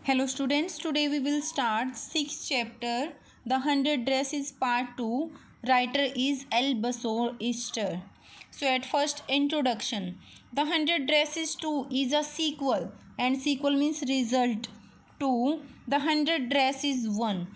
Hello students, today we will start 6th chapter, The 100 Dresses Part 2. Writer is L. Basor Easter. So at first, introduction. The 100 Dresses 2 is a sequel, and sequel means result to The 100 Dresses 1.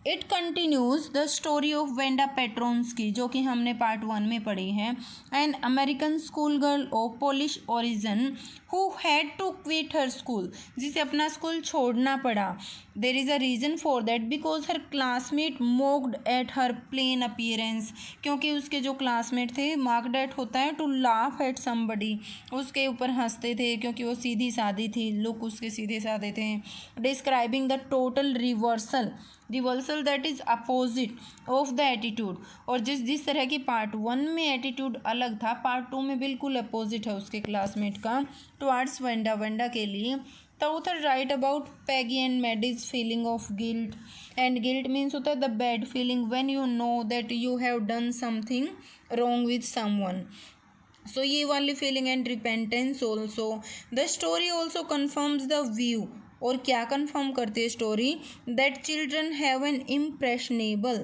It continues the story of Wanda Petronski, जो कि हमने part 1 में पढ़ी है. An American school girl of Polish origin who had to quit her school, जिसे अपना school छोड़ना पड़ा. There is a reason for that because her classmate mocked at her plain appearance, क्योंकि उसके जो क्लासमेट थे, मार्क्ड एट होता है टू लाफ एट समबडी, उसके ऊपर हंसते थे क्योंकि वो सीधी सादी थी, लुक उसके सीधे साधे थे. Describing the total reversal that is opposite of the attitude, और जिस तरह की पार्ट 1 में एटीट्यूड अलग था, पार्ट 2 में बिल्कुल अपोजिट है उसके क्लासमेट का टुवार्ड्स वेंडा के लिए. The author write about Peggy and Maddie's feeling of guilt, and guilt means होता है the bad feeling when you know that you have done something wrong with someone. So ये वाली feeling and repentance also. The story also confirms the view, और क्या confirm करती है story, that children have an impressionable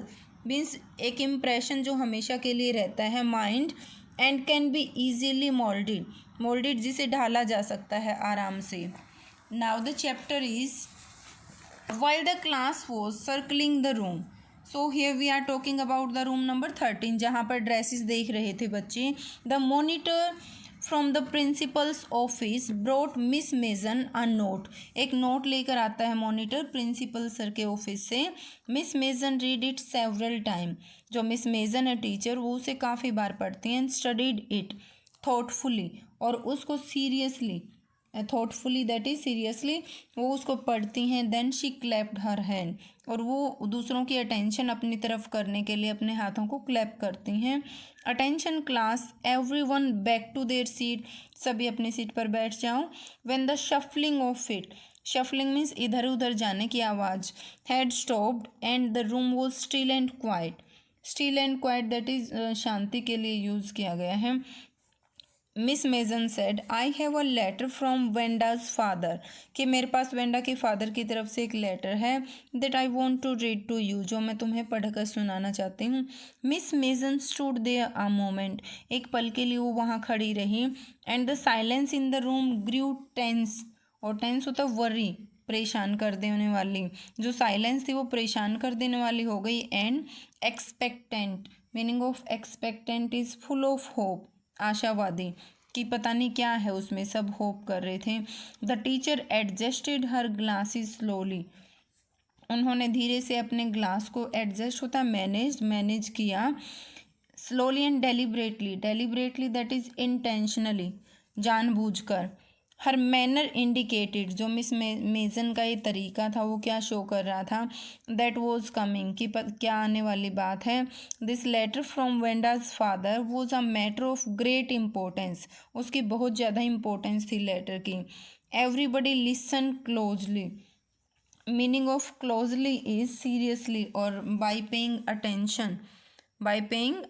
means एक impression जो हमेशा के लिए रहता है mind, and can B easily moulded जिसे ढाला जा सकता है आराम से. Now the chapter is while the class was circling the room. So here we are talking about the room number 13, जहाँ पर ड्रेसेस देख रहे थे बच्चे. The monitor from the principal's office brought Miss Mason a note. एक note लेकर आता है मॉनिटर प्रिंसिपल सर के ऑफिस से. Miss Mason read it several time. जो मिस मेजन है टीचर, वो उसे काफ़ी बार पढ़ती हैं. Studied it thoughtfully, और उसको thoughtfully दैट इज सीरियसली वो उसको पढ़ती हैं. Then she clapped her hand, और वो दूसरों की अटेंशन अपनी तरफ करने के लिए अपने हाथों को क्लैप करती हैं. Attention class, every one back to their seat, सभी अपनी सीट पर बैठ जाओ. When the shuffling of it, shuffling means इधर उधर जाने की आवाज़, had stopped and the room was still and quiet that is शांति के लिए यूज़ किया गया है. Miss Mason said, I have a letter from Wanda's father, कि मेरे पास वेंडा के फादर की तरफ से एक लेटर है. That I want to read to you, जो मैं तुम्हें पढ़कर सुनाना चाहती हूँ. Miss Mason stood there a moment, एक पल के लिए वो वहाँ खड़ी रही. And the silence in the room grew tense, और टेंस होता है वरी, परेशान कर देने वाली. जो साइलेंस थी वो परेशान कर देने वाली हो गई. And expectant, meaning of expectant is full of hope, आशावादी, कि पता नहीं क्या है उसमें, सब होप कर रहे थे. The teacher adjusted her glasses slowly, उन्होंने धीरे से अपने ग्लास को, एडजस्ट होता है मैनेज किया. Slowly and deliberately that is intentionally, जानबूझकर. हर मैनर इंडिकेटेड, जो मिस मेजन का ये तरीका था वो क्या शो कर रहा था, दैट वॉज कमिंग, कि क्या आने वाली बात है. This letter from Wanda's father was a matter of great importance, उसकी बहुत ज़्यादा इम्पोर्टेंस थी लेटर की. Everybody listen closely, meaning of closely is seriously और बाय पेइंग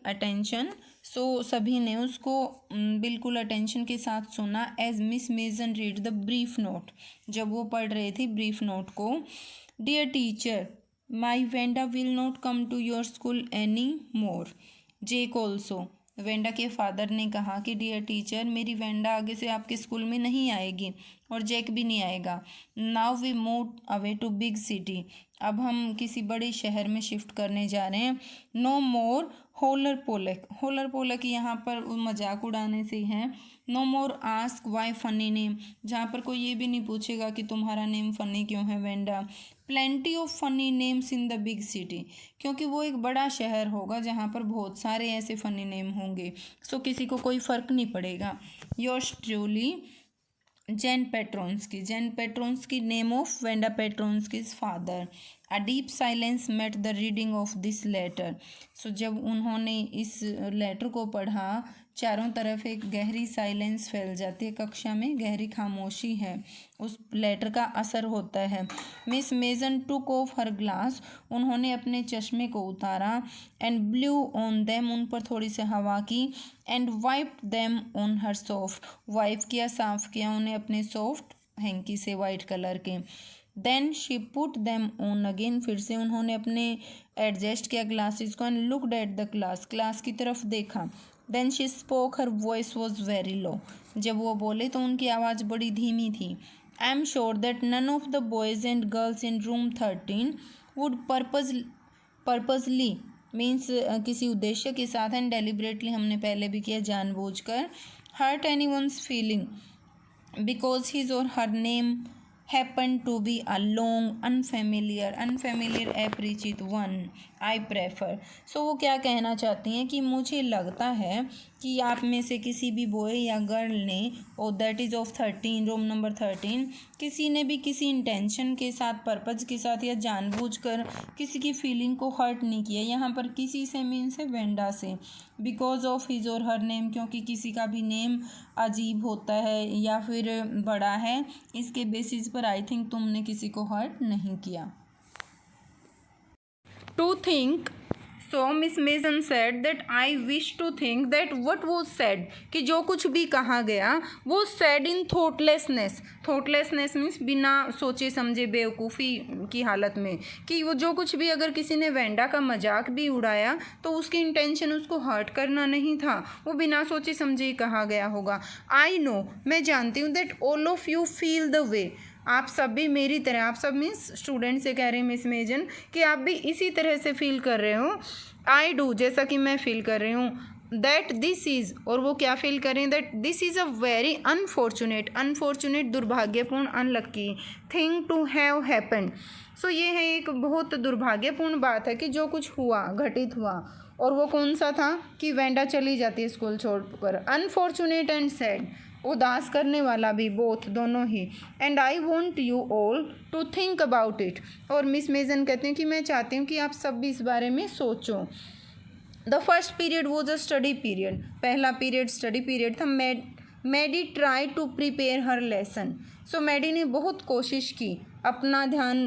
अटेंशन. सो सभी ने उसको बिल्कुल अटेंशन के साथ सुना. As Miss Mason read the brief note, जब वो पढ़ रहे थे ब्रीफ नोट को. Dear teacher, my Wanda will not come to your school any more. Jake also, Wanda के फादर ने कहा कि डियर टीचर, मेरी वेंडा आगे से आपके स्कूल में नहीं आएगी, और जैक भी नहीं आएगा. Now we move away to big city, अब हम किसी बड़े शहर में शिफ्ट करने जा रहे हैं. नो मोर होलर पोलक यहाँ पर मजाक उड़ाने से है. No more ask why funny name, जहाँ पर कोई ये भी नहीं पूछेगा कि तुम्हारा नेम फ़नी क्यों है Wanda. Plenty of funny names in the big city, क्योंकि वो एक बड़ा शहर होगा जहाँ पर बहुत सारे ऐसे फ़नी नेम होंगे. सो किसी को कोई फ़र्क नहीं पड़ेगा. Yours truly Jan Petronski, name of Wanda Petronski's father. A deep silence met the reading of this letter. So जब उन्होंने इस लेटर को पढ़ा, चारों तरफ एक गहरी साइलेंस फैल जाती है, कक्षा में गहरी खामोशी है, उस लेटर का असर होता है. Miss Mason took off her glass, उन्होंने अपने चश्मे को उतारा. एंड ब्लू ऑन देम, उन पर थोड़ी सी हवा की. And wiped them on her soft, wipe किया, साफ किया उन्हें अपने सॉफ्ट हैंकी से वाइट कलर के। Then she put them on again, फिर से उन्होंने अपने एडजस्ट किया ग्लासेस को, and looked at the class, class की तरफ देखा। Then she spoke, her voice was very low, जब वो बोले तो उनकी आवाज़ बड़ी धीमी थी। I am sure that none of the boys and girls in room 13 would purposely means किसी उद्देश्य के साथ, एंड डेलिबरेटली हमने पहले भी किया जानबूझकर, hurt any one's feeling because his or her name happen to be a long unfamiliar अपरिचित वन आई प्रेफर। सो वो क्या कहना चाहती हैं कि मुझे लगता है कि आप में से किसी भी बॉय या गर्ल ने, और that is of 13 room number 13, किसी ने भी किसी इंटेंशन के साथ, पर्पज़ के साथ या जानबूझकर किसी की फीलिंग को हर्ट नहीं किया। यहाँ पर किसी से मीन्स है वेंडा से, because of his or her name, क्योंकि किसी का भी नेम अजीब होता है या फिर बड़ा है, इसके बेसिस पर आई थिंक तुमने किसी को हर्ट नहीं किया। To think, so Miss Mason said that I wish to think that what was said, कि जो कुछ भी कहा गया वो सेड इन थॉटलेसनेस मीन्स बिना सोचे समझे बेवकूफ़ी की हालत में, कि वो जो कुछ भी अगर किसी ने वेंडा का मजाक भी उड़ाया तो उसकी इंटेंशन उसको हर्ट करना नहीं था, वो बिना सोचे समझे ही कहा गया होगा। आई नो, मैं जानती हूँ, that all of you feel the way, आप सब भी मेरी तरह, आप सब मीन्स स्टूडेंट से कह रहे हैं मिस मेजन, कि आप भी इसी तरह से फील कर रहे हो। आई डू, जैसा कि मैं फील कर रही हूँ। दैट दिस इज़, और वो क्या फील करें, that this is a very unfortunate दुर्भाग्यपूर्ण, unlucky thing to have happened. So ये है एक बहुत दुर्भाग्यपूर्ण बात है कि जो कुछ हुआ, घटित हुआ, और वो कौन सा था कि वेंडा चली जाती है स्कूल छोड़कर। अनफॉर्चुनेट एंड सैड, उदास करने वाला भी, बोथ दोनों ही। And I want you all to think about it, और मिस मेजन कहते हैं कि मैं चाहती हूँ कि आप सब भी इस बारे में सोचो। The first period was a study period, पहला पीरियड स्टडी पीरियड था। Maddie try to prepare her lesson, so Maddie ने बहुत कोशिश की अपना ध्यान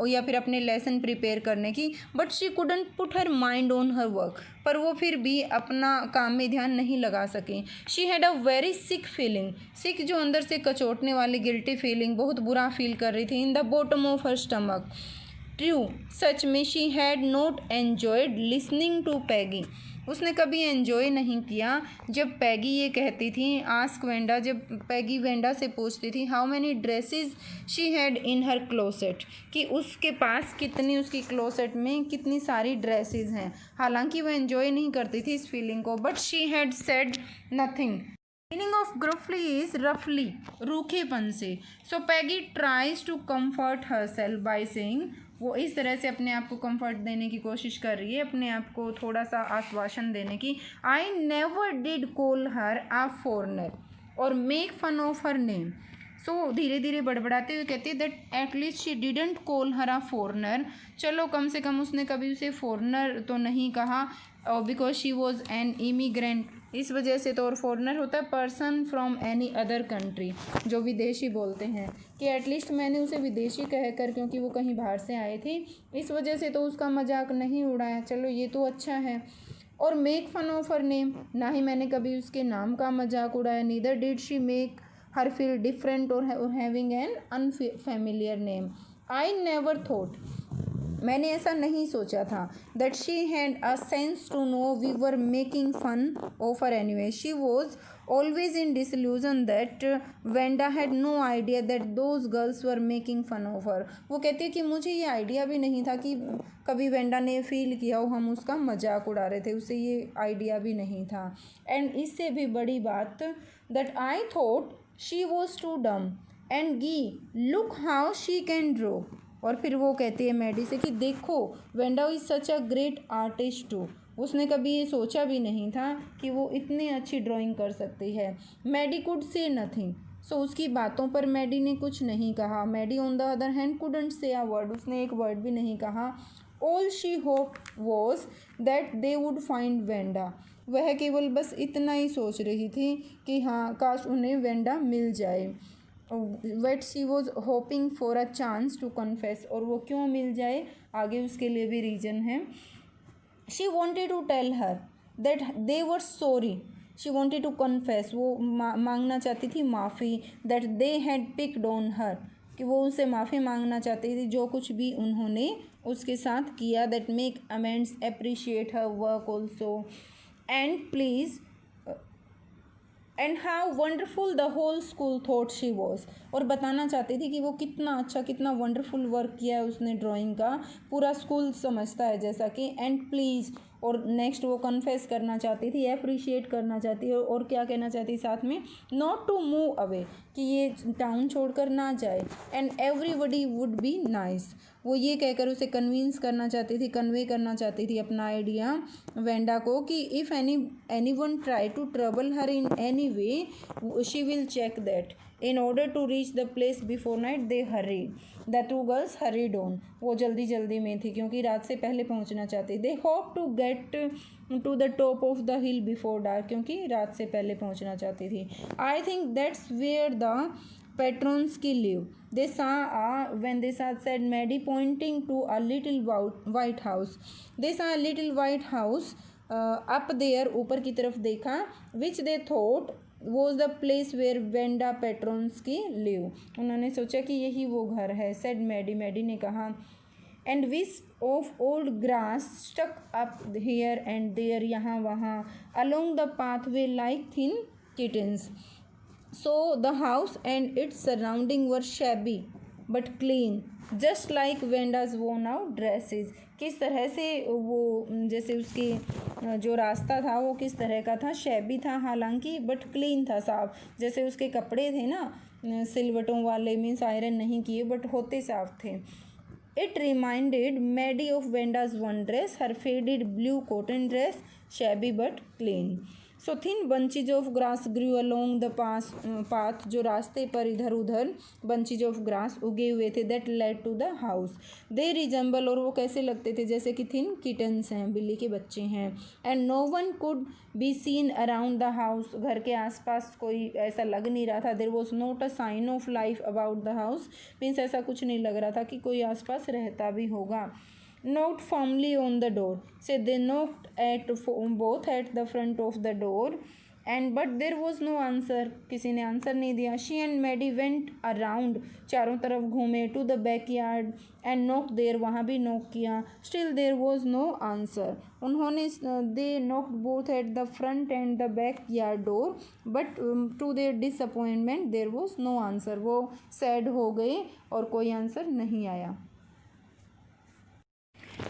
या फिर अपने लेसन प्रिपेयर करने की, but she couldn't put her mind on her work, पर वो फिर भी अपना काम में ध्यान नहीं लगा सकी। She had a very sick feeling, sick जो अंदर से कचोटने वाली गिल्टी फीलिंग, बहुत बुरा फील कर रही थी, in the bottom of her stomach. True, सच में she had not enjoyed listening to Peggy, उसने कभी एन्जॉय नहीं किया जब पैगी ये कहती थी, आस्क वेंडा, जब पैगी वेंडा से पूछती थी how many dresses she had in her closet, कि उसके पास कितनी, उसकी क्लोसेट में कितनी सारी ड्रेसेस हैं। हालांकि वो एन्जॉय नहीं करती थी इस फीलिंग को, but she had said nothing. Meaning of gruffly is रफली, रूखेपन से। So Peggy tries to comfort herself by saying, वो इस तरह से अपने आप को कंफर्ट देने की कोशिश कर रही है, अपने आप को थोड़ा सा आश्वासन देने की। I never did call her a foreigner or make fun of her name. So धीरे धीरे बड़बड़ाते हुए कहती है that at least she didn't call her a foreigner, चलो कम से कम उसने कभी उसे फॉरनर तो नहीं कहा, because she was an immigrant, इस वजह से तो। और फॉरनर होता है person from any other country, जो विदेशी बोलते हैं, कि एटलीस्ट मैंने उसे विदेशी कहकर, क्योंकि वो कहीं बाहर से आए थे, इस वजह से तो उसका मजाक नहीं उड़ाया, चलो ये तो अच्छा है। Or make fun of her name, ना ही मैंने कभी उसके नाम का मजाक उड़ाया। Neither did she make her feel different or having an unfamiliar name. I never thought, मैंने ऐसा नहीं सोचा था, that she had a sense to know we were making fun of her anyway. She was always in delusion that Wanda had no idea that those girls were making fun of हर। वो कहती है कि मुझे ये idea भी नहीं था कि कभी वेंडा ने फील किया हो हम उसका मजाक उड़ा रहे थे, उसे ये आइडिया भी नहीं था। एंड इससे भी बड़ी बात, that I thought she was too dumb and gee look how she can draw. और फिर वो कहती है मैडी से कि देखो Wanda is such a great artist too, उसने कभी ये सोचा भी नहीं था कि वो इतनी अच्छी ड्राइंग कर सकती है। Maddie could say nothing, so उसकी बातों पर मैडी ने कुछ नहीं कहा। Maddie on the other hand couldn't say a word, उसने एक वर्ड भी नहीं कहा। All she hope was that they would find Wanda, वह केवल बस इतना ही सोच रही थी कि हाँ काश उन्हें वेंडा मिल जाए। Wait she was hoping for a chance to confess, और वो क्यों मिल जाए आगे उसके लिए भी रीज़न है। She wanted to tell her that they were sorry, she wanted to confess, वो मांगना चाहती थी माफ़ी, that they had picked on her, कि वो उनसे माफ़ी मांगना चाहती थी जो कुछ भी उन्होंने उसके साथ किया, that make amends, appreciate her work also, and please, and how wonderful the whole school thought she was, और बताना चाहती थी कि वो कितना अच्छा, कितना वंडरफुल वर्क किया है उसने ड्राइंग का, पूरा स्कूल समझता है जैसा कि, एंड प्लीज़, और नेक्स्ट वो कन्फेस करना चाहती थी, अप्रिशिएट करना चाहती है, और क्या कहना चाहती साथ में, नॉट टू मूव अवे, कि ये टाउन छोड़कर ना जाए, and everybody would be nice, वो ये कहकर उसे कन्विंस करना चाहती थी, कन्वे करना चाहती थी अपना आइडिया वेंडा को, कि if any one try to trouble her in any way she will check that, in order to reach the place before night they hurry, the two girls hurried on, वो जल्दी जल्दी में थी क्योंकि रात से पहले पहुंचना चाहती, they hope to get to the top of the hill before dark, क्योंकि रात से पहले पहुंचना चाहती थी, I think that's where the Petronsky live. They saw when they saw, said Maddie, pointing to a little white house. They saw a little white house up there, ऊपर की तरफ देखा, which they thought was the place where Venda Petronsky live. उन्होंने सोचा कि यही वो घर है, said Maddie. Maddie ने कहा, and wisp of old grass stuck up here and there, यहाँ वहाँ, along the pathway like thin kittens. So the house and its surrounding were shabby but clean, just like Venda's worn out dresses. किस तरह से वो, जैसे उसकी जो रास्ता था वो किस तरह का था, शैबी था हालांकि, बट क्लीन था, साफ, जैसे उसके कपड़े थे ना सिलवटों वाले, मीन्स आयरन नहीं किए बट होते साफ थे. It reminded Maddie of Venda's one dress, her faded blue cotton dress, shabby but clean. So thin bunches of grass grew along the path, जो रास्ते पर इधर उधर bunches of grass उगे हुए थे, that led to the house. They resemble, और वो कैसे लगते थे, जैसे कि thin kittens हैं, बिल्ली के बच्चे हैं. And no one could be seen around the house, घर के आसपास कोई ऐसा लग नहीं रहा था. There was not a sign of life about the house, means ऐसा कुछ नहीं लग रहा था कि कोई आसपास रहता भी होगा. Knocked firmly on the door. So they knocked at both at the front of the door, and but there was no answer. किसी ने आंसर नहीं दिया. She and Maddie went around, चारों तरफ घूमे, to the backyard and knocked there, वहाँ भी knock किया. Still there was no answer. उन्होंने they knocked both at the front and the backyard door, but to their disappointment there was no answer. वो sad हो गए और कोई answer नहीं आया.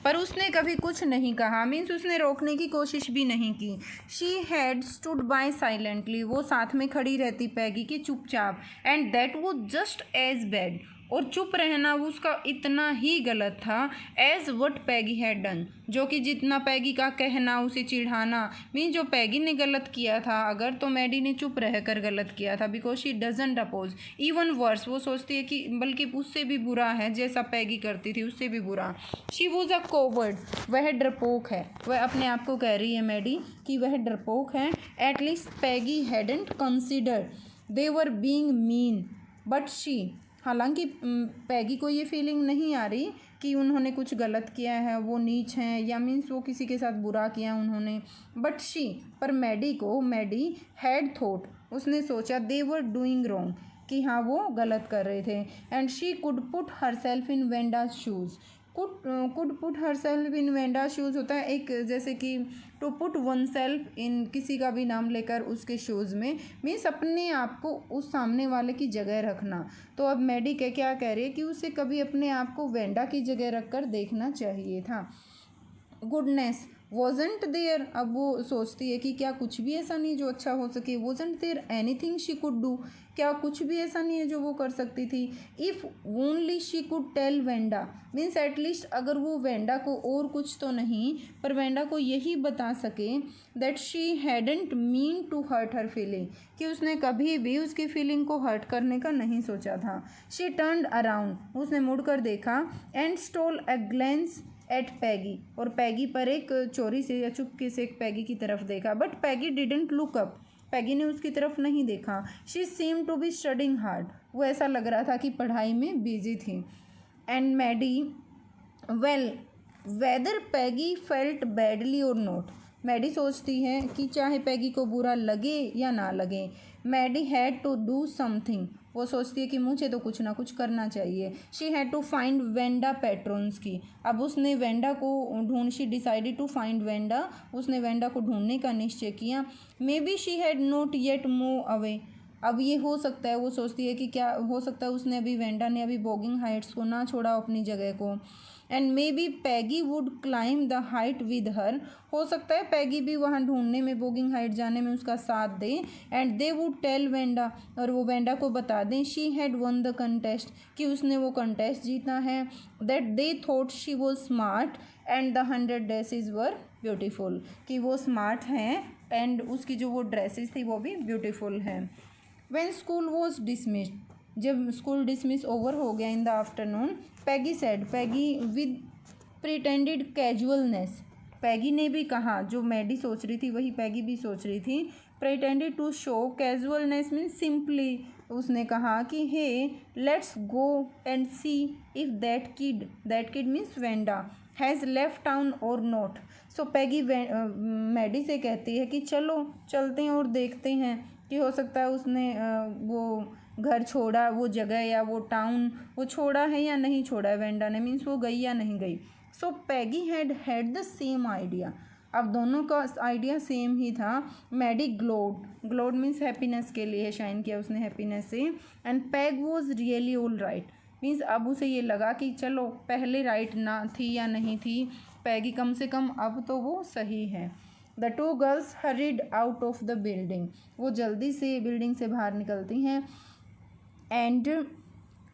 पर उसने कभी कुछ नहीं कहा, मीन्स उसने रोकने की कोशिश भी नहीं की. She had stood by silently, वो साथ में खड़ी रहती पैगी के चुपचाप. And that was just as bad, और चुप रहना उसका इतना ही गलत था, as what Peggy had done, जो कि जितना पैगी का कहना, उसे चिढ़ाना, मीन जो पैगी ने गलत किया था अगर, तो मैडी ने चुप रहकर गलत किया था. Because she doesn't oppose, even worse, वो सोचती है कि बल्कि उससे भी बुरा है, जैसा पैगी करती थी उससे भी बुरा. शी वॉज अ कोवर्ड, वह डरपोक है. वह अपने आप को कह रही है मैडी कि वह डरपोक है. At least Peggy hadn't considered they were being mean, but she, हालांकि पैगी को ये फीलिंग नहीं आ रही कि उन्होंने कुछ गलत किया है, वो नीच हैं, या मीन्स वो किसी के साथ बुरा किया उन्होंने. बट शी, पर मैडी को, मैडी हैड थॉट, उसने सोचा, दे वर डूइंग रॉन्ग, कि हाँ वो गलत कर रहे थे. And she could put her self in Wanda's shoes. Could put her self in Wanda's shoes होता है एक, जैसे कि to put one self in, किसी का भी नाम लेकर उसके शूज़ में, मीन्स अपने आप को उस सामने वाले की जगह रखना. तो अब मैडी क्या कह रही है कि उसे कभी अपने आप को वेंडा की जगह रख कर देखना चाहिए था. गुडनेस वॉजंट देयर, अब वो सोचती है कि क्या कुछ भी ऐसा नहीं जो अच्छा हो सके. Wasn't there anything she could do, क्या कुछ भी ऐसा नहीं है जो वो कर सकती थी. If only she could tell Wanda, means at least अगर वो वेंडा को, और कुछ तो नहीं पर वेंडा को यही बता सके, that she hadn't mean to hurt her feeling, कि उसने कभी भी उसकी फीलिंग को हर्ट करने का नहीं सोचा था. शी टर्न्ड अराउंड, उसने मुड़कर देखा. And stole a glance at Peggy, और पैगी पर एक चोरी से या चुपके से एक पैगी की तरफ देखा. But Peggy didn't look up, Peggy ने उसकी तरफ नहीं देखा. She seem to be studying hard, वो ऐसा लग रहा था कि पढ़ाई में बिजी थी. And Maddie, well whether Peggy felt badly और नॉट, मैडी सोचती है कि चाहे पैगी को बुरा लगे या ना लगे, Maddie had to do something, वो सोचती है कि मुझे तो कुछ ना कुछ करना चाहिए। She had to find Wanda Petronski, अब उसने वेंडा को ढूंढ, she decided to find Wanda, उसने वेंडा को ढूंढने का निश्चय किया। Maybe she had not yet move away, अब ये हो सकता है, वो सोचती है कि क्या हो सकता है उसने अभी वेंडा ने अभी बोगिंग हाइट्स को ना छोड़ा अपनी जगह को। And may be Peggy would climb the height with her, हो सकता है पैगी भी वहाँ ढूंढने में, बोगिंग हाइट जाने में उसका साथ दे। And they would tell Wanda, और वो वेंडा को बता दें, she had won the contest, कि उसने वो कंटेस्ट जीता है। That they thought she was smart and the 100 dresses were beautiful, कि वो स्मार्ट हैं एंड उसकी जो वो ड्रेसेस थी वो भी ब्यूटीफुल हैं। When school was dismissed, जब स्कूल डिसमिस ओवर हो गया in the afternoon, Peggy said, Peggy with pretended casualness, Peggy ने भी कहा, जो मैडी सोच रही थी वही पैगी भी सोच रही थी। Pretended to show casualness means simply, उसने कहा कि hey let's go and see if that kid means Wanda has left town or not. So Peggy Maddie से कहती है कि चलो चलते हैं और देखते हैं कि हो सकता है उसने वो घर छोड़ा, वो जगह या वो टाउन वो छोड़ा है या नहीं छोड़ा है वेंडा ने, मीन्स वो गई या नहीं गई। सो पैगी हैड द सेम आइडिया, अब दोनों का आइडिया सेम ही था। मैडी ग्लोड मीन्स हैप्पीनेस के लिए शाइन किया उसने, हैप्पीनेस से। And peg was really all right, means अब उसे ये लगा कि चलो पहले राइट ना थी या नहीं थी पैगी, कम से कम अब तो वो सही है। The two girls hurried out of the building, वो जल्दी से बिल्डिंग से बाहर निकलती हैं। And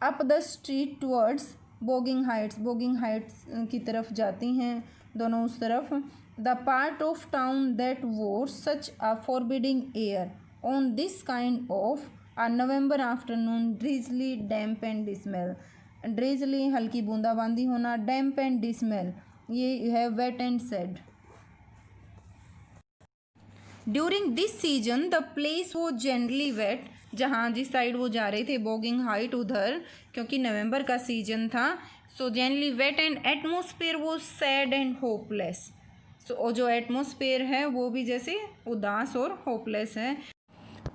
up the street towards Boggins Heights की तरफ जाती हैं दोनों उस तरफ। The part of town that wore such a forbidding air on this kind of a November afternoon, drizzly damp and dismal, drizzly हल्की बूंदाबांदी होना, डैम्प एंड डिस्मेल ये है wet and sad. During this season the place वो generally wait, जहाँ जिस side वो जा रहे थे बोगिंग हाइट उधर, क्योंकि नवंबर का सीजन था, so generally wet and atmosphere वो सैड एंड होपलेस, सो जो एटमोसफेयर है वो भी जैसे उदास और होपलेस है।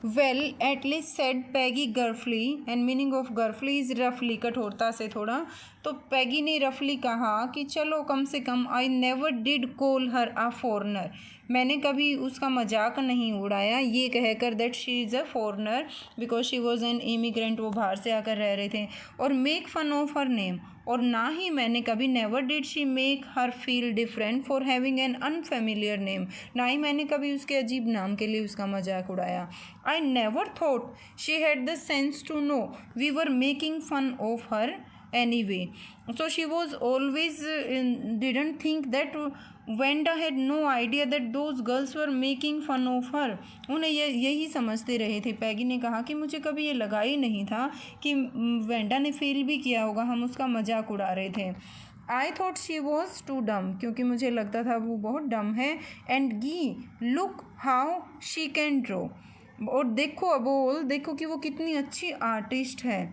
Well at least said Peggy gruffly, and meaning of gruffly is रफली, कठोरता से थोड़ा, तो पैगी ने रफली कहा कि चलो कम से कम, I never did call her a foreigner, मैंने कभी उसका मजाक नहीं उड़ाया, ये कहकर that she is a foreigner because she was an immigrant, वो बाहर से आकर रह रहे थे, or make fun of her name, और ना ही मैंने कभी, never did she make her feel different for having an unfamiliar name, ना ही मैंने कभी उसके अजीब नाम के लिए उसका मजाक उड़ाया। I never thought she had the sense to know we were making fun of her anyway, so she was always didn't think that Wenda had no idea that those girls were making fun of her, उन्हें यही समझते रहे थे। पैगी ने कहा कि मुझे कभी ये लगा ही नहीं था कि वेंडा ने फील भी किया होगा हम उसका मजाक उड़ा रहे थे। I thought she was too dumb, क्योंकि मुझे लगता था वो बहुत डम है। And gee look how she can draw, और देखो बोल देखो कि वो कितनी अच्छी आर्टिस्ट है,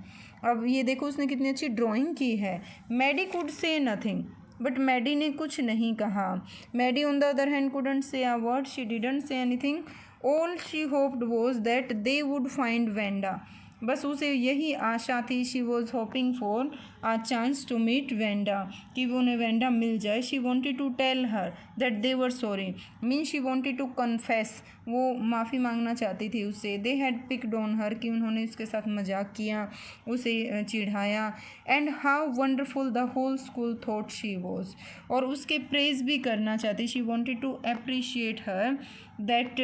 अब ये देखो उसने कितनी अच्छी ड्राइंग की है। Maddie could say nothing, but Maddie ने कुछ नहीं कहा। Maddie on the other hand couldn't say a word, she didn't say anything, all she hoped was that they would find Wanda, बस उसे यही आशा थी, she was hoping for a chance to meet Wanda, कि वो उन्हें Wanda मिल जाए। She wanted to tell her that they were sorry, mean she wanted to confess, वो माफ़ी मांगना चाहती थी उससे। They had picked on her, कि उन्होंने उसके साथ मजाक किया, उसे चिढ़ाया। And how wonderful the whole school thought she was, और उसके प्रेज भी करना चाहती। She wanted to appreciate her that,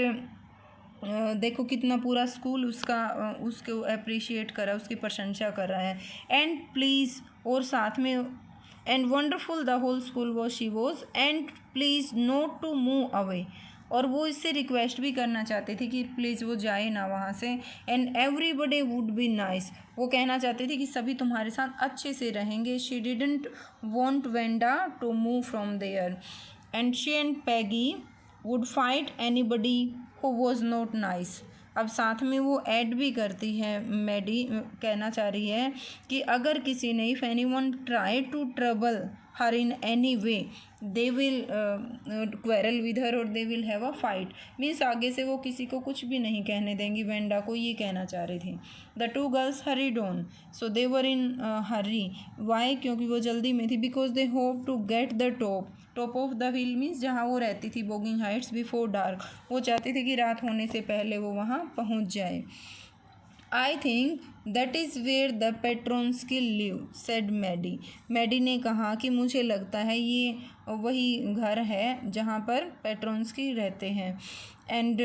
देखो कितना पूरा स्कूल उसको अप्रिशिएट करा, उसकी प्रशंसा कर रहा है। एंड प्लीज़, और साथ में and wonderful the whole school was she was, and please not to move away, और वो इससे रिक्वेस्ट भी करना चाहती थी कि प्लीज़ वो जाए ना वहाँ से। And everybody would be nice, वो कहना चाहती थी कि सभी तुम्हारे साथ अच्छे से रहेंगे। She didn't want Wanda to move from there, and she and Peggy would fight anybody who was not nice. अब साथ में वो ऐड भी करती है, मैडी कहना चाह रही है कि अगर किसी ने, if any one try to trouble her in any way, they will quarrel with her or they will have a fight. Means आगे से वो किसी को कुछ भी नहीं कहने देंगी, वेंडा को ये कहना चाह रही थी. The two girls hurried on. So they were in hurry. Why? क्योंकि वो जल्दी में थी. Because they hoped to get the top of the hill means जहाँ वो रहती थी बोगिंग हाइट्स बिफोर डार्क. वो चाहती थी कि रात होने से पहले वो वहाँ पहुँच जाए. I think that is where the Petronski live, said Maddie. Maddie ने कहा कि मुझे लगता है ये वही घर है जहाँ पर पेट्रोन्स्की रहते हैं. And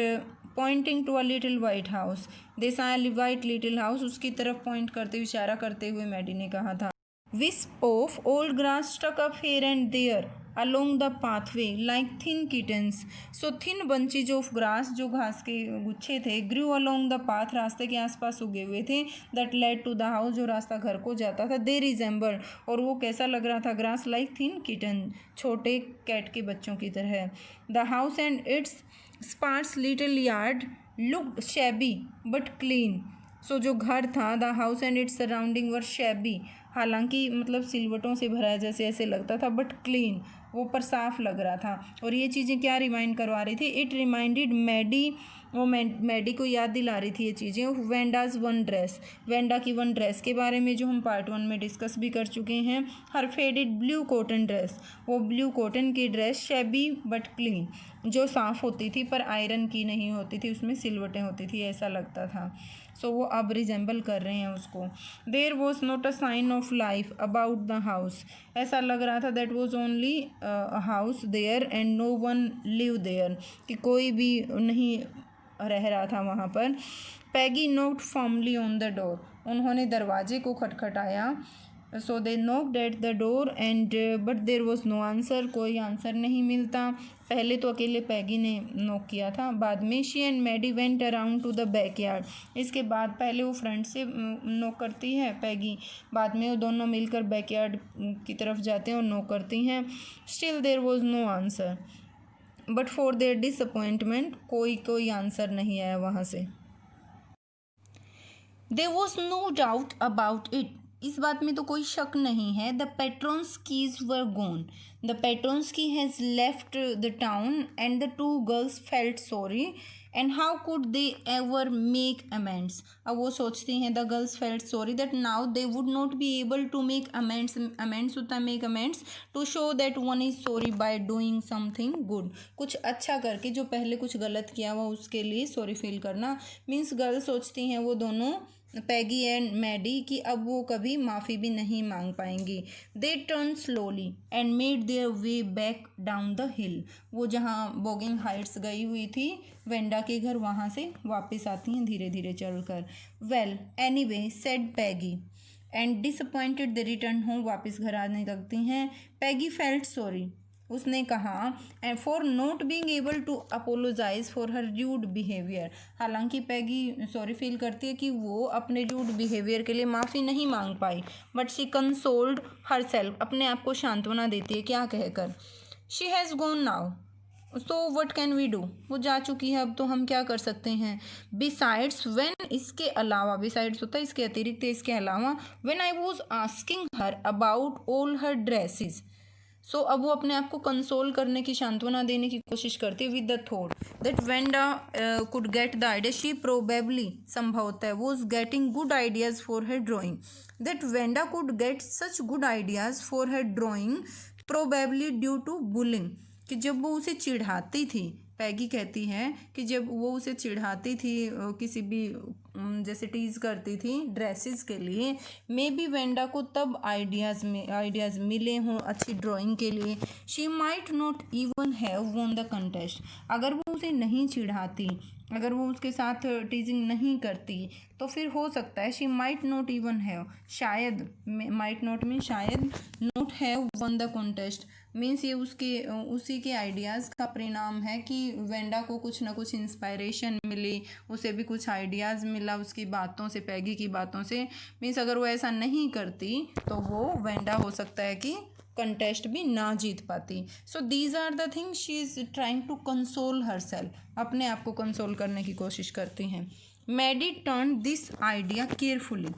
pointing to a little white house, they saw white little house, उसकी तरफ पॉइंट करते हुए इशारा करते हुए मैडी ने कहा था. wisp of old grass stuck up here and there along the pathway like thin kittens. So thin bunches of grass, जो घास के गुच्छे थे, grew along the path, रास्ते के आसपास उगे हुए थे, that led to the house, जो रास्ता घर को जाता था. They resembled, और वो कैसा लग रहा था, grass like thin kitten, छोटे कैट के बच्चों की तरह. The house and its sparse little yard looked shabby but clean. सो जो घर था, the house and its surrounding were shabby, हालांकि मतलब सिलवटों से भरा जैसे ऐसे लगता था, बट क्लीन, वो पर साफ लग रहा था. और ये चीज़ें क्या रिमाइंड करवा रही थी? इट रिमाइंडेड मैडी, वो मैडी को याद दिला रही थी ये चीज़ें. वेंडाज वन ड्रेस, वेंडा की वन ड्रेस के बारे में जो हम पार्ट 1 में डिस्कस भी कर चुके हैं. हर फेडेड ब्लू कॉटन ड्रेस, वो ब्लू कॉटन की ड्रेस, शैबी बट क्लीन, जो साफ़ होती थी पर आयरन की नहीं होती थी, उसमें सिलवटें होती थी, ऐसा लगता था. सो वो अब रिजेंबल कर रहे हैं उसको. There was not a sign of life about the house, ऐसा लग रहा था that was only house there and no one live there, कि कोई भी नहीं रह रहा था वहाँ पर. Peggy knocked formally on the door, उन्होंने दरवाजे को खटखटाया. So they knocked at the door and but there was no answer, कोई आंसर नहीं मिलता. पहले तो अकेले पैगी ने नोक किया था, बाद में she and Maddie went around to the backyard. इसके बाद पहले वो फ्रंट से नोक करती है पैगी, बाद में वो दोनों मिलकर बैकयार्ड की तरफ जाते हैं और नोक करती हैं. Still there was no answer, but for their disappointment, कोई आंसर नहीं आया वहाँ से. There was no doubt about it, इस बात में तो कोई शक नहीं है. The Petronskis were gone, the Petronski has left the town and the two girls felt sorry and how could they ever make amends. अब वो सोचती हैं, the girls felt sorry, that now they would not B able to make amends होता है make amends, to show that one is sorry by doing something good, कुछ अच्छा करके, जो पहले कुछ गलत किया हुआ उसके लिए सॉरी फील करना. मीन्स गर्ल्स सोचती हैं वो दोनों, पैगी एंड मैडी, कि अब वो कभी माफ़ी भी नहीं मांग पाएंगी. They turn slowly and made their way back down the हिल, वो जहाँ बोगिंग हाइट्स गई हुई थी वेंडा के घर, वहाँ से वापस आती हैं धीरे धीरे चलकर. Well anyway said Peggy and disappointed they return home, वापस घर आने लगती हैं. पैगी फेल्ट सॉरी, उसने कहा, and for not being able to apologise for her rude behaviour, हालांकि पैगी सॉरी फील करती है कि वो अपने रूड बिहेवियर के लिए माफ़ी नहीं मांग पाई. But she consoled herself, अपने आप को सांत्वना देती है, क्या कहकर, शी हैज़ गॉन नाउ, तो व्हाट कैन वी डू, वो जा चुकी है, अब तो हम क्या कर सकते हैं. बिसाइड्स व्हेन, इसके अलावा, बिसाइड्स होता है इसके अतिरिक्त, इसके अलावा, when I was asking her about all her dresses. So अब वो अपने आप को कंसोल करने की, सांत्वना देने की कोशिश करती है with the thought that Wanda could get the idea, she probably, संभवतः है, was getting good ideas for her drawing, that Wanda could get such good ideas for her drawing probably due to bullying, कि जब वो उसे चिढ़ाती थी, पैगी कहती है कि जब वो उसे चिढ़ाती थी, किसी भी जैसे टीज़ करती थी ड्रेसेस के लिए, मे बी वेंडा को तब आइडियाज़ मिले हों अच्छी ड्राइंग के लिए. She might not even have won the contest, अगर वो उसे नहीं चिढ़ाती, अगर वो उसके साथ टीजिंग नहीं करती, तो फिर हो सकता है she might not even have, शायद, माइट नॉट मीन शायद, not have one the contest means ये उसी के आइडियाज़ का परिणाम है कि वेंडा को कुछ ना कुछ इंस्पायरेशन मिली, उसे भी कुछ आइडियाज़ मिला उसकी बातों से, पैगी की बातों से. मीन्स अगर वो ऐसा नहीं करती तो वो वेंडा हो सकता है कि कंटेस्ट भी ना जीत पाती. So these are the things she is trying to console herself, अपने आप को कंसोल करने की कोशिश करती हैं. Maddie turn this idea carefully,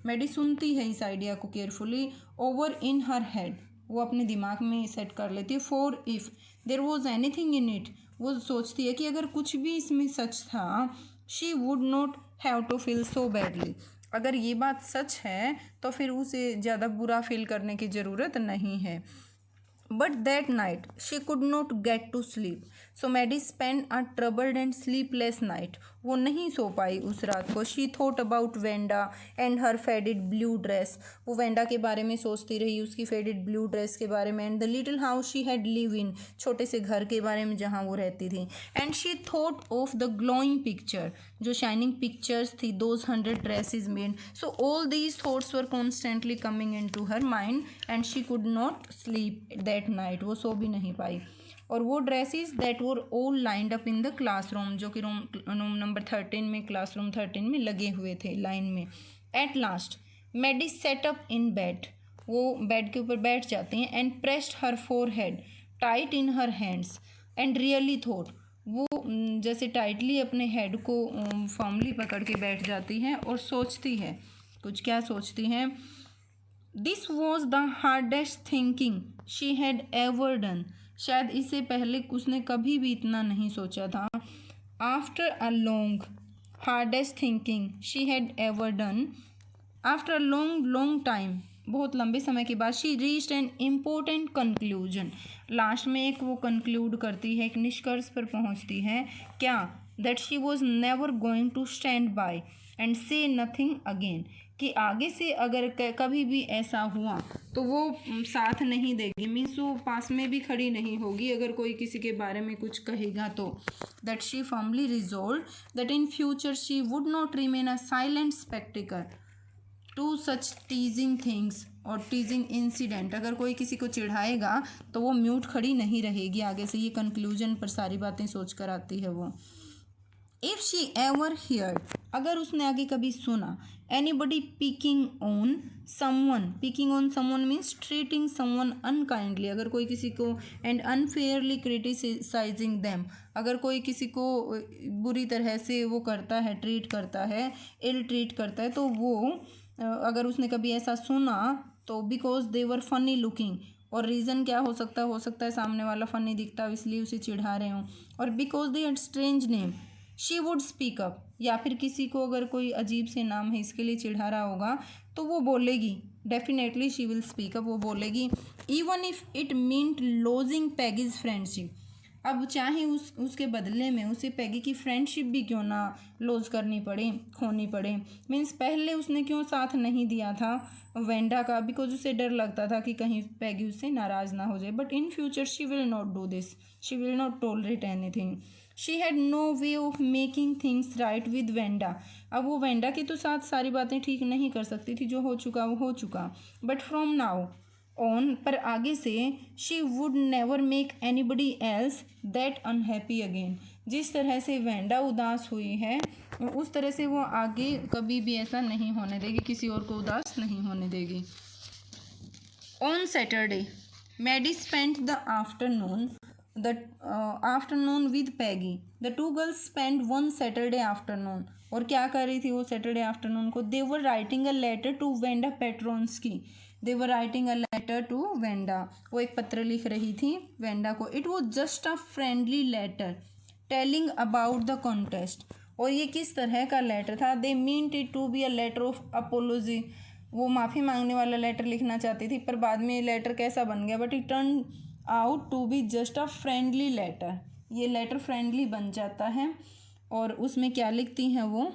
Maddie सुनती है इस आइडिया को carefully, over in her head, वो अपने दिमाग में सेट कर लेती है। For if there was anything in it, वो सोचती है कि अगर कुछ भी इसमें सच था, she would not have to feel so badly, अगर ये बात सच है तो फिर उसे ज़्यादा बुरा फील करने की ज़रूरत नहीं है। But that night she could not get to sleep, so Maddie spend a troubled and sleepless night, वो नहीं सो पाई उस रात को। She thought about Wanda and her faded blue dress, वो वेंडा के बारे में सोचती रही, उसकी फेडेड ब्लू ड्रेस के बारे में, and the little house she had live in, छोटे से घर के बारे में जहाँ वो रहती थी। And she thought of the glowing picture, जो शाइनिंग पिक्चर्स थी, those 100 dresses made. So all these thoughts were constantly coming into her mind and she could not sleep that night, वो सो भी नहीं पाई। और वो dresses that were all lined up in the classroom, जो कि रूम नंबर 13 में, क्लासरूम 13 में लगे हुए थे लाइन में। At last Maddie sat up in bed, वो बेड के ऊपर बैठ जाती हैं। And pressed her forehead tight in her hands and really thought, वो जैसे टाइटली अपने हेड को फॉर्मली पकड़ के बैठ जाती हैं और सोचती है कुछ। क्या सोचती हैं? This was the hardest thinking she had ever done, शायद इससे पहले उसने कभी भी इतना नहीं सोचा था। After a long hardest thinking she had ever done, after a long time, बहुत लंबे समय के बाद, she reached an important conclusion, last में एक वो कंक्लूड करती है, एक निष्कर्ष पर पहुंचती है। क्या? That she was never going to stand by and say nothing again, कि आगे से अगर कभी भी ऐसा हुआ तो वो साथ नहीं देगी, मीन्स वो पास में भी खड़ी नहीं होगी अगर कोई किसी के बारे में कुछ कहेगा तो। That she firmly resolved that in future she would not remain a silent spectator to such teasing things और टीजिंग इंसिडेंट, अगर कोई किसी को चिढ़ाएगा तो वो म्यूट खड़ी नहीं रहेगी आगे से। ये कंक्लूजन पर सारी बातें सोच कर आती है वो। इफ़ शी एवर हियर्ड, अगर उसने आगे कभी सुना, anybody picking on someone means treating someone unkindly, अगर कोई किसी को, एंड अनफेयरली क्रिटिसाइजिंग देम, अगर कोई किसी को बुरी तरह से वो करता है, ट्रीट करता है, इल ट्रीट करता है, तो वो अगर उसने कभी ऐसा सुना तो because they were funny looking, और रीज़न क्या हो सकता है सामने वाला फ़नी दिखता है इसलिए उसे चिढ़ा रहे हों, और because they had strange name she would speak up, या फिर किसी को अगर कोई अजीब से नाम है इसके लिए चिढ़ा रहा होगा तो वो बोलेगी, definitely she will speak up, वो बोलेगी। Even if it meant losing Peggy's friendship, अब चाहे उसके बदले में उसे पैगी की फ्रेंडशिप भी क्यों ना लॉस करनी पड़े, खोनी पड़े, मीन्स पहले उसने क्यों साथ नहीं दिया था वेंडा का, बिकॉज उसे डर लगता था कि कहीं पैगी उससे नाराज़ ना हो जाए। But in future she will not do this, she will not tolerate anything. She had no way of making things right with Wanda, अब वो वेंडा के तो साथ सारी बातें ठीक नहीं कर सकती थी, जो हो चुका वो हो चुका। बट फ्रॉम नाउ ऑन, पर आगे से, she would never make anybody else that unhappy again, जिस तरह से वेंडा उदास हुई है उस तरह से वो आगे कभी भी ऐसा नहीं होने देगी, किसी और को उदास नहीं होने देगी। On Saturday Maddie spent the afternoon with Peggy, the two girls spend one Saturday afternoon, और क्या कर रही थी वो सैटरडे आफ्टरनून को? They were writing a letter to Wanda Petronski, they were writing a letter to Wanda, वो एक पत्र लिख रही थी वेंडा को। It was just a friendly letter telling about the contest, और ये किस तरह का लेटर था? They meant it to be a letter of apology, वो माफ़ी मांगने वाला लेटर लिखना चाहती थी, पर बाद में ये लेटर कैसा बन गया? But it turn out to be just a friendly letter, ये लेटर फ्रेंडली बन जाता है। और उसमें क्या लिखती हैं वो?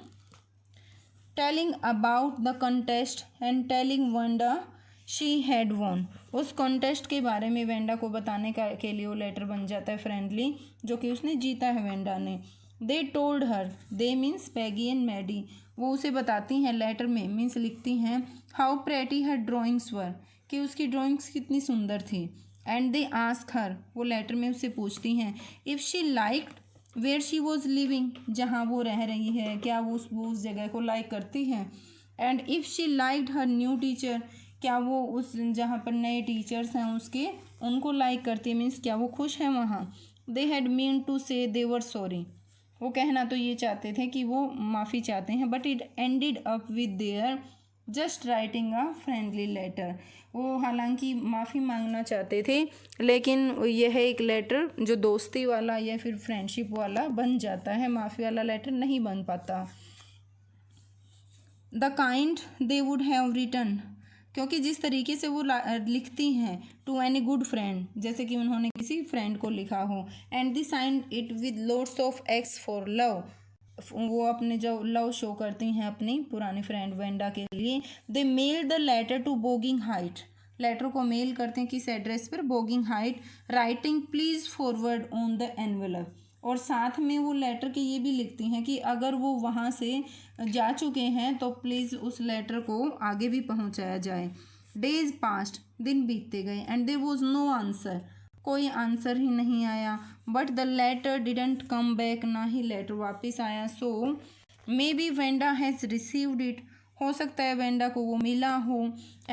Telling about the contest and telling Wanda she had won, उस कॉन्टेस्ट के बारे में वेंडा को बताने के लिए वो लेटर बन जाता है फ्रेंडली, जो कि उसने जीता है वेंडा ने। They told her, they means Peggy and Maddie, वो उसे बताती हैं लेटर में, मीन्स लिखती हैं, how pretty her drawings were, कि उसकी ड्राइंग्स कितनी सुंदर थी। एंड दे आस्क हर, वो लेटर में उससे पूछती हैं, if she liked where she was living, जहाँ वो रह रही है क्या वो उस जगह को लाइक करती हैं। And if she liked her new teacher, क्या वो उस जहाँ पर नए टीचर्स हैं उसके, उनको लाइक करती है, मीन्स क्या वो खुश हैं वहाँ। दे हैड मीन टू से दे वर सॉरी, वो कहना तो ये चाहते थे कि वो माफ़ी चाहते हैं, but it ended up with their just writing a friendly letter. वो हालांकि माफ़ी मांगना चाहते थे, लेकिन यह एक लेटर जो दोस्ती वाला या फिर फ्रेंडशिप वाला बन जाता है, माफ़ी वाला लेटर नहीं बन पाता। The kind they would have written, क्योंकि जिस तरीके से वो लिखती हैं, टू एनी गुड फ्रेंड, जैसे कि उन्होंने किसी फ्रेंड को लिखा हो। And they sign it with loads of X for love, वो अपने जो लव शो करती हैं अपनी पुरानी फ्रेंड वेंडा के लिए। They mail the letter to Boggins Heights, letter को मेल करते हैं किस एड्रेस पर, Boggins Heights, writing please forward on the envelope. और साथ में वो लेटर के ये भी लिखती हैं कि अगर वो वहाँ से जा चुके हैं तो प्लीज़ उस लेटर को आगे भी पहुँचाया जाए। डेज पास्ट, दिन बीतते गए, and there was no answer, कोई आंसर ही नहीं आया। But the letter didn't come back, ना ही लेटर वापस आया। So maybe Wanda has received it, हो सकता है वेंडा को वो मिला हो।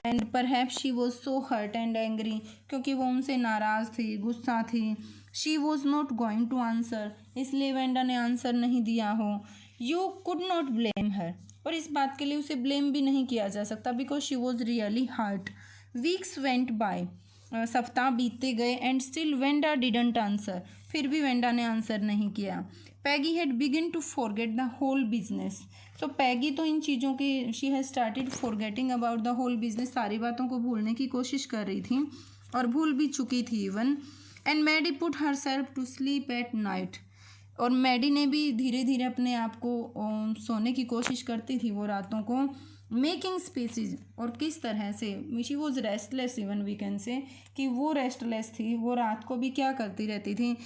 And perhaps she was so hurt and angry, क्योंकि वो उनसे नाराज़ थी, गुस्सा थी। She was not going to answer, इसलिए वेंडा ने आंसर नहीं दिया हो। यू कुड नॉट ब्लेम हर, और इस बात के लिए उसे ब्लेम भी नहीं किया जा सकता, because she was really hurt. Weeks went by, सप्ताह बीतते गए, and still Wanda didn't answer, फिर भी वेंडा ने आंसर नहीं किया। Peggy had begin to forget the whole business, so Peggy तो इन चीज़ों की, she has started forgetting about the whole business, सारी बातों को भूलने की कोशिश कर रही थी और भूल भी चुकी थी even. And Maddie put her self to sleep at night, और मैडी ने भी धीरे धीरे अपने आप को सोने की कोशिश करती थी वो रातों को। मेकिंग स्पीचेज, और किस तरह से she was restless, even we can say कि वो रेस्टलेस थी, वो रात को भी क्या करती रहती थी,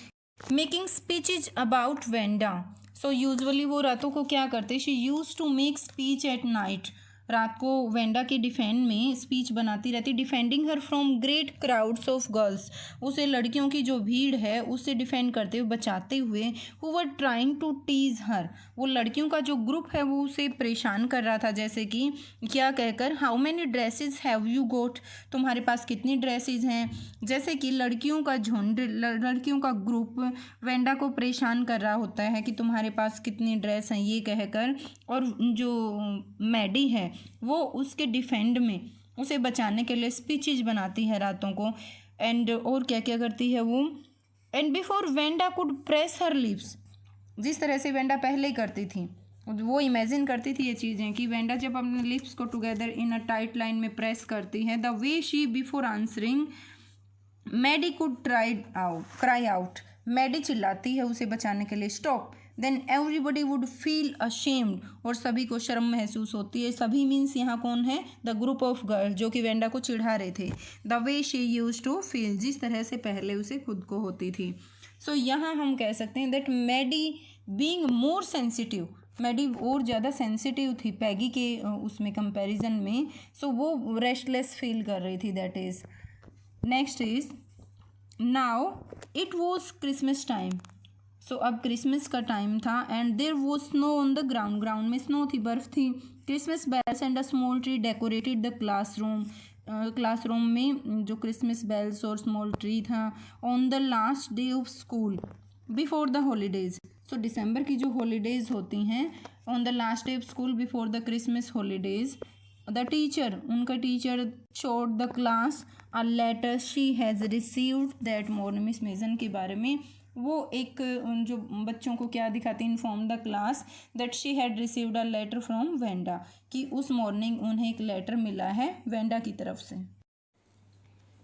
making speeches about Wanda. So usually वो रातों को क्या करते, she use to make speech at night, रात को वेंडा के डिफेंड में स्पीच बनाती रहती, defending her from great crowds of girls, उसे लड़कियों की जो भीड़ है उससे डिफेंड करते हुए, बचाते हुए। Who were trying to tease her, वो लड़कियों का जो ग्रुप है वो उसे परेशान कर रहा था, जैसे कि क्या कहकर, how many dresses have you got, तुम्हारे पास कितनी ड्रेसेस हैं, जैसे कि लड़कियों का झुंड, लड़कियों का ग्रुप वेंडा को परेशान कर रहा होता है कि तुम्हारे पास कितनी ड्रेस हैं ये कहकर। और जो मैडी है वो उसके डिफेंड में, उसे बचाने के लिए स्पीचेज बनाती है रातों को। एंड और क्या क्या करती है वो, and before Wanda could press her lips, जिस तरह से वेंडा पहले ही करती थी, वो इमेजिन करती थी ये चीज़ें कि वेंडा जब अपने लिप्स को together in a tight line में प्रेस करती है, the way she before answering Maddie could cry out, Maddie चिल्लाती है उसे बचाने के लिए, stop, then everybody would feel ashamed, और सभी को शर्म महसूस होती है। सभी मीन्स यहाँ कौन है, द ग्रुप ऑफ गर्ल्स जो कि वेंडा को चिढ़ा रहे थे। The way she use to feel, जिस तरह से पहले उसे खुद को होती थी। सो यहाँ हम कह सकते हैं that Maddie being more sensitive, Maddie और ज़्यादा सेंसिटिव थी पैगी के उसमें कंपैरिजन में। सो वो रेस्टलेस फील कर रही थी, that is. Next is now it was Christmas time, so अब क्रिसमस का टाइम था। And there was snow on the ground, ground में स्नो थी, बर्फ थी। Christmas bells and a small tree decorated the classroom, classroom में जो Christmas bells और स्मॉल ट्री था। On the last day of school before the holidays, so दिसंबर की जो हॉलीडेज होती हैं, on the last day of school before the Christmas holidays, the teacher, उनका teacher showed the class a letter she has received that morning, Miss Mason के बारे में वो एक जो बच्चों को क्या दिखाती, inform the class that she had received a letter from Wanda, कि उस मॉर्निंग उन्हें एक लेटर मिला है वेंडा की तरफ से।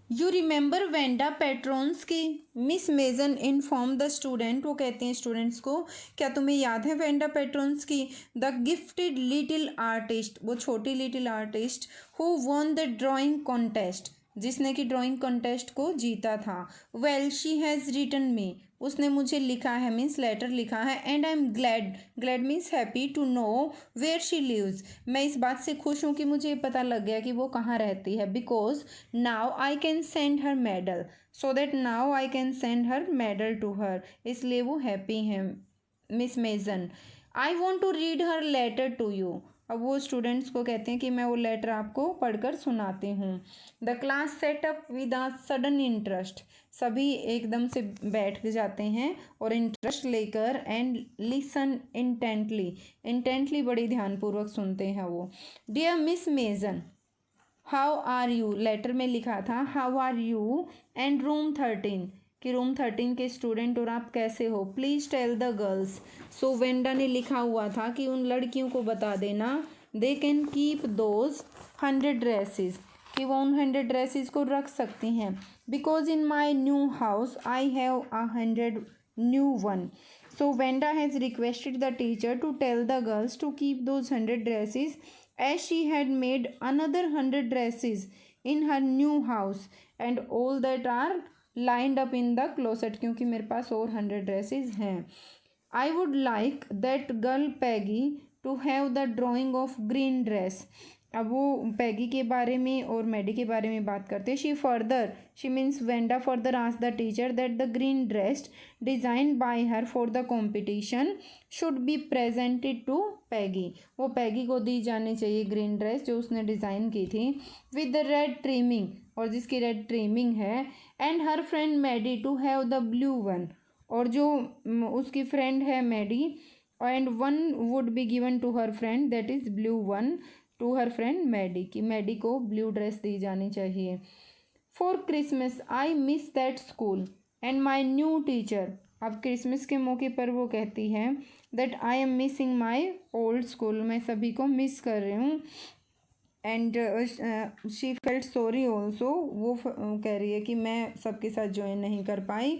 You remember Wanda Petronski, Miss Mason inform the student, वो कहते हैं स्टूडेंट्स को, क्या तुम्हें याद है Wanda Petronski, the gifted little artist, वो छोटी little artist, who won the drawing contest, जिसने कि ड्राइंग कॉन्टेस्ट को जीता था। Well she has written me, उसने मुझे लिखा है, मीन्स लेटर लिखा है। And I am glad, glad means happy, to know where she lives, मैं इस बात से खुश हूँ कि मुझे पता लग गया कि वो कहाँ रहती है। Because now I can send her medal, so that now I can send her medal to her, इसलिए वो हैप्पी हैं Miss Mason. I want to read her letter to you, अब वो स्टूडेंट्स को कहते हैं कि मैं वो लेटर आपको पढ़कर सुनाती हूँ। The class set up with a sudden interest, सभी एकदम से बैठ जाते हैं और इंटरेस्ट लेकर, एंड लिसन इंटेंटली, इंटेंटली बड़ी ध्यानपूर्वक सुनते हैं वो। Dear Miss Mason, how are you, letter में लिखा था how are you and room 13, कि रूम 13 के स्टूडेंट और आप कैसे हो, please tell the girls. So Wanda ने लिखा हुआ था कि उन लड़कियों को बता देना, they can keep those 100 dresses, कि वो उन 100 ड्रेसेस को रख सकती हैं, because in my new house I have 100 new one. So Wanda has requested the teacher to tell the girls to keep those 100 dresses, as she had made another 100 dresses in her new house and all that are lined up in the closet, क्योंकि मेरे पास और 100 dresses हैं। I would like that girl Peggy to have the drawing of green dress। अब वो पैगी के बारे में और मैडी के बारे में बात करते हैं। She means Wanda further ask the teacher that the green dress design by her for the competition should be presented to Peggy. वो पैगी को दी जानी चाहिए ग्रीन ड्रेस जो उसने डिज़ाइन की थी, विद द रेड ट्रिमिंग, और जिसकी रेड ट्रिमिंग है, and her friend Maddie to have the blue one, और जो उसकी फ्रेंड है Maddie, and one would be given to her friend that is blue one to her friend Maddie, कि Maddie को blue dress दी जानी चाहिए। For Christmas I miss that school and my new teacher. अब Christmas के मौके पर वो कहती है that I am missing my old school, मैं सभी को मिस कर रही हूँ, and she felt sorry also, वो कह रही है कि मैं सबके साथ ज्वाइन नहीं कर पाई,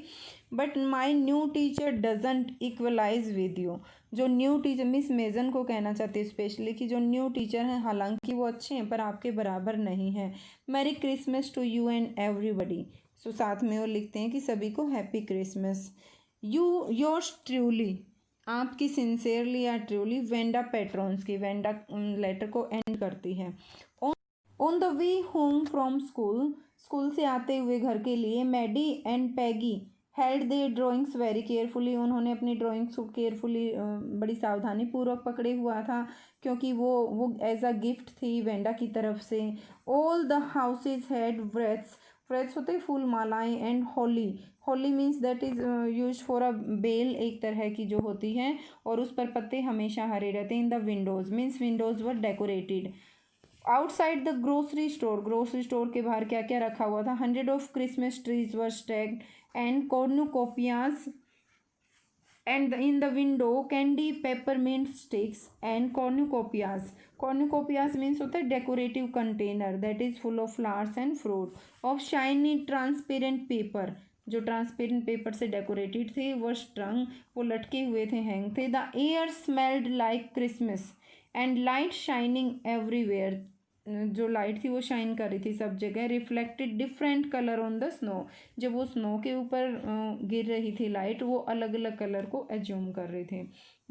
but my new teacher doesn't equalise with you. जो न्यू टीचर, मिस मेजन को कहना चाहती है स्पेशली कि जो न्यू टीचर हैं हालांकि वो अच्छे हैं पर आपके बराबर नहीं है। Merry Christmas to you and everybody. So साथ में वो लिखते हैं कि सभी को हैप्पी क्रिसमस। योर्स ट्रूली, आपकी सिंसियरली या truly, Wanda Petronski. Wanda letter को एंड करती है। On the way home from school, school से आते हुए घर के लिए, Maddie and Peggy held their drawings very carefully, उन्होंने अपनी ड्राइंग्स को केयरफुली बड़ी सावधानी पूर्वक पकड़े हुआ था, क्योंकि वो एज अ गिफ्ट थी वेंडा की तरफ से। All the houses had wreaths, wreaths होते फूल मालाएं, and holly, holly means that is use for a bell, एक तरह की जो होती है, और उस पर पत्ते हमेशा हरे रहते हैं। In the windows means windows were decorated. Outside the grocery store, grocery store के बाहर क्या क्या रखा हुआ था, 100 of Christmas trees were stacked and cornucopias, and in the window candy peppermint sticks and cornucopias. Cornucopias means होता है decorative container that is full of flowers and fruit, of shiny transparent paper, जो transparent paper से decorated थे, वो strung, वो लटके हुए थे, हैंग थे। The air smelled like Christmas and light shining everywhere, जो लाइट थी वो शाइन कर रही थी सब जगह। Reflected different colour on the snow, जब वो स्नो के ऊपर गिर रही थी लाइट, वो अलग अलग कलर को एज्यूम कर रहे थे।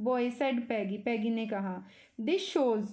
बॉय सेड पैगी, पैगी ने कहा, this shows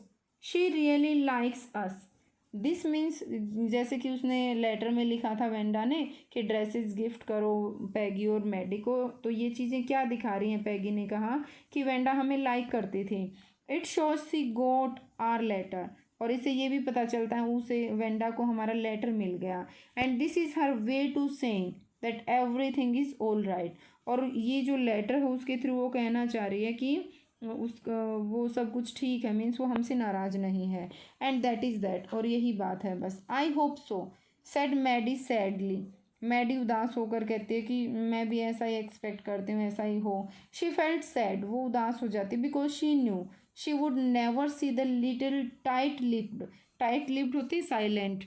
she really likes us. This means, जैसे कि उसने लेटर में लिखा था वेंडा ने कि ड्रेसेस गिफ्ट करो पैगी और मैडी को, तो ये चीज़ें क्या दिखा रही हैं, पैगी ने कहा कि वेंडा हमें लाइक करती थी। It shows she got our letter, और इससे ये भी पता चलता है उसे, वेंडा को हमारा लेटर मिल गया। And this is her way to saying that everything is all right, और ये जो लेटर है उसके थ्रू वो कहना चाह रही है कि वो सब कुछ ठीक है, मीन्स वो हमसे नाराज़ नहीं है। एंड दैट इज़ दैट, और यही बात है बस। I hope so said Maddie sadly, Maddie उदास होकर कहती है कि मैं भी ऐसा ही एक्सपेक्ट करती हूँ, ऐसा ही हो। शी फेल्ट सैड, वो उदास हो जाती, because she knew she would never see the little tight lipped, tight lipped होती साइलेंट,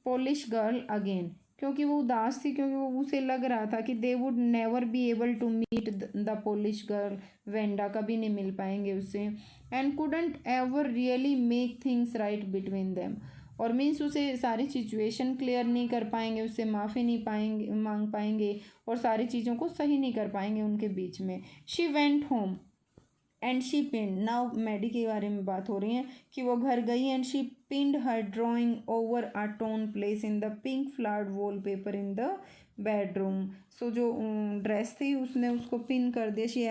पोलिश गर्ल अगेन, क्योंकि वो उदास थी, क्योंकि वो उसे लग रहा था कि they would never be able to meet the Polish girl, Wanda कभी नहीं मिल पाएंगे उससे। And couldn't ever really make things right between them, और मीन्स उसे सारी सिचुएशन क्लियर नहीं कर पाएंगे, उससे माफ़ी नहीं पाएंगे, मांग पाएंगे, और सारी चीज़ों को सही नहीं कर पाएंगे उनके बीच में। She went home and she पिंड, नाउ मैडी के बारे में बात हो रही है कि वो घर गई, and she pinned her drawing over a torn place in the pink flowered wallpaper in the bedroom. सो जो ड्रेस थी उसने उसको पिन कर दिया। She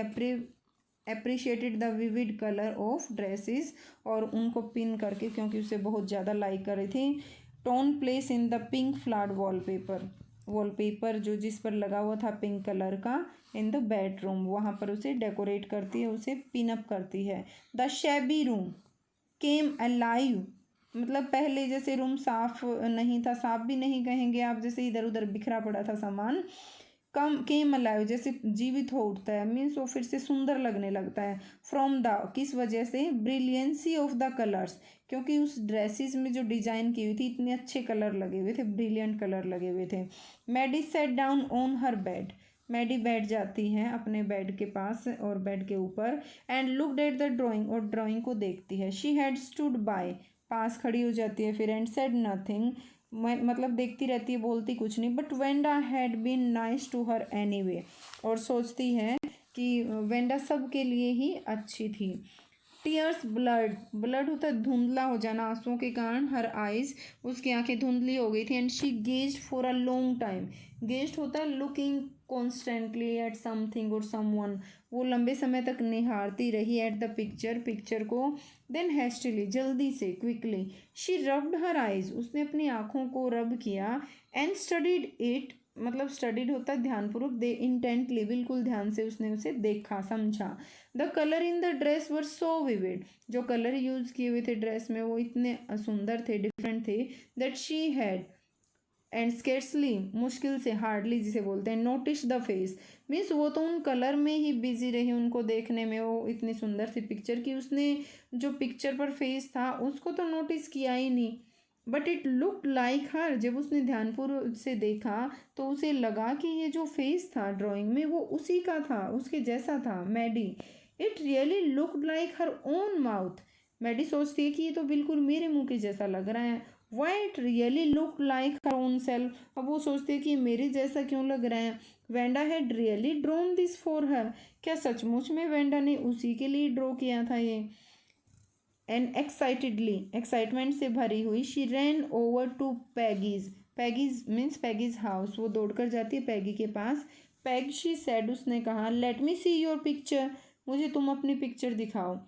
appreciated the vivid colour of dresses, और उनको पिन करके क्योंकि उसे बहुत ज़्यादा लाइक कर रही थी। Tone place in the pink flowered wallpaper जो जिस पर लगा हुआ था पिंक कलर का, इन द बेडरूम, वहाँ पर उसे डेकोरेट करती है, उसे पिन अप करती है। The shabby room came alive, मतलब पहले जैसे रूम साफ नहीं था, साफ भी नहीं कहेंगे आप, जैसे इधर उधर बिखरा पड़ा था सामान, कम केम अलाइव जैसे जीवित हो उठता है, मीन्स वो फिर से सुंदर लगने लगता है। फ्रॉम द, किस वजह से, ब्रिलियंसी ऑफ द कलर्स, क्योंकि उस ड्रेसेस में जो डिजाइन की हुई थी इतने अच्छे कलर लगे हुए थे, ब्रिलियंट कलर लगे हुए थे। Maddie sat down on her bed, Maddie बैठ जाती है अपने बेड के पास और बेड के ऊपर, and looked at the drawing, और ड्राइंग को देखती है। शी हैड स्टूड बाय, पास खड़ी हो जाती है फिर, एंड सेड नथिंग, मतलब देखती रहती है, बोलती कुछ नहीं। But Wanda had been nice to her anyway, और सोचती है कि वेंडा सब के लिए ही अच्छी थी। टीयर्स ब्लड, ब्लड होता है धुंधला हो जाना आंसुओं के कारण, हर आइज, उसकी आंखें धुंधली हो गई थी। And she gazed for a long time, gazed होता है लुकिंग कॉन्स्टेंटली एट समथिंग और समवन, वो लंबे समय तक निहारती रही एट द पिक्चर, पिक्चर को। देन हैस्टिली, जल्दी से, quickly, she rubbed her eyes, उसने अपनी आँखों को रब किया। एंड स्टडीड इट, मतलब स्टडीड होता है ध्यानपूर्वक, दे इंटेंटली, बिल्कुल ध्यान से उसने उसे देखा, समझा। The colour in the dress were so vivid, जो कलर यूज किए हुए थे ड्रेस में वो इतने सुंदर थे, डिफरेंट थे। That she had, and scarcely, मुश्किल से, हार्डली जिसे बोलते हैं, नोटिस द फेस, मीन्स वो तो उन कलर में ही बिजी रही, उनको देखने में, वो इतनी सुंदर सी पिक्चर की उसने जो पिक्चर पर फेस था उसको तो नोटिस किया ही नहीं। बट इट लुक लाइक हर, जब उसने ध्यानपूर्वक से देखा तो उसे लगा कि ये जो फेस था ड्राइंग में वो उसी का था, उसके जैसा था, Maddie. It really look like her own mouth, Maddie सोचती है कि ये तो बिल्कुल मेरे मुंह के जैसा लग रहा है। Why it really look like her own self, अब वो सोचती है कि मेरे जैसा क्यों लग रहा है। Wanda had really drone this for her, क्या सचमुच में वेंडा ने उसी के लिए ड्रॉ किया था ये। एंड एक्साइटेडली, एक्साइटमेंट से भरी हुई, she ran over to Peggy's, Peggy's means Peggy's house, वो दौड़कर जाती है पैगी के पास। पैग, शी सेड, उसने कहा, let me see your picture, मुझे तुम अपनी पिक्चर दिखाओ।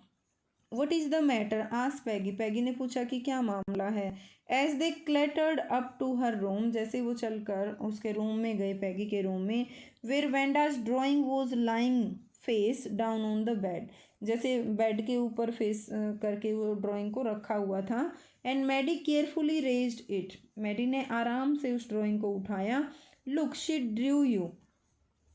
वट इज़ द मैटर, आज पैगी, पैगी ने पूछा कि क्या मामला है। As they clattered up to her room, जैसे वो चलकर उसके रूम में गए, पैगी के रूम में। Where Wanda's drawing was lying face down on the bed, जैसे बेड के ऊपर फेस करके वो ड्राइंग को रखा हुआ था। And Maddie carefully raised it, Maddie ने आराम से उस ड्राइंग को उठाया। Look she drew you,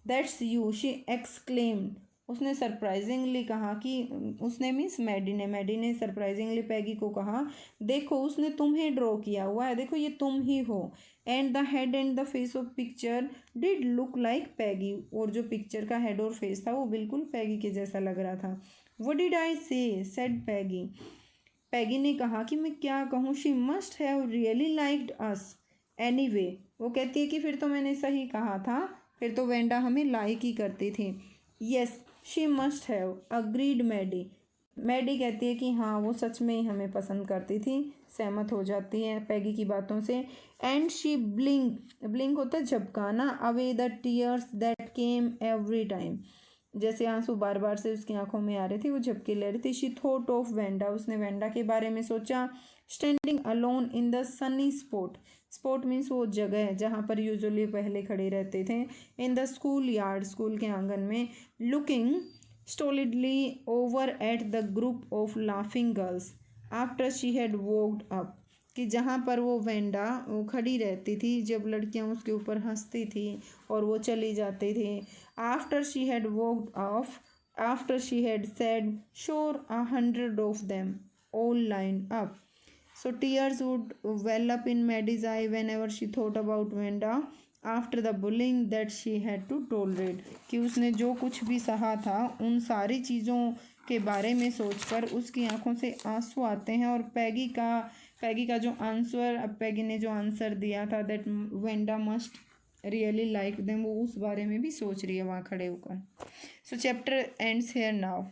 that's you, she exclaimed, उसने सरप्राइजिंगली कहा कि, उसने मीन्स मैडी ने सरप्राइजिंगली पैगी को कहा, देखो उसने तुम्हें ड्रॉ किया हुआ है, देखो ये तुम ही हो। And the head and the face of picture did look like Peggy, और जो पिक्चर का हेड और फेस था वो बिल्कुल पैगी के जैसा लग रहा था। व्हाट डिड आई से, सेड पैगी, पैगी ने कहा कि मैं क्या कहूँ। She must have really liked us anyway, वो कहती है कि फिर तो मैंने सही कहा था, फिर तो वेंडा हमें लाइक ही करती थी। Yes she must have agreed Maddie, Maddie कहती है कि हाँ वो सच में ही हमें पसंद करती थी, सहमत हो जाती है पैगी की बातों से। एंड शी ब्लिंक, ब्लिंक होता है झपकाना, away the tears that came every time, जैसे आंसू बार बार से उसकी आंखों में आ रहे थे, वो झपके ले रही थी। शी थॉट ऑफ वेंडा, उसने वेंडा के बारे में सोचा। Standing alone in the sunny spot, spot means वो जगह जहाँ पर यूजुअली पहले खड़े रहते थे। In the school yard, school के आंगन में। Looking stolidly over at the group of laughing girls after she had walked up, कि जहाँ पर वो वेंडा वो खड़ी रहती थी जब लड़कियाँ उसके ऊपर हंसती थी और वो चली जाते थे। After she had walked of, after she had said sure 100 of them all lined up. So tears would well up in Maddie's eye whenever she thought about Wenda after the bullying that she had to tolerate. कि उसने जो कुछ भी सहा था उन सारी चीज़ों के बारे में सोचकर उसकी आंखों से आंसू आते हैं। और पैगी का जो आंसर, अब पैगी ने जो आंसर दिया था that Wanda must really like them, वो उस बारे में भी सोच रही है वहाँ खड़े होकर। सो चैप्टर एंड्स हेयर नाउ।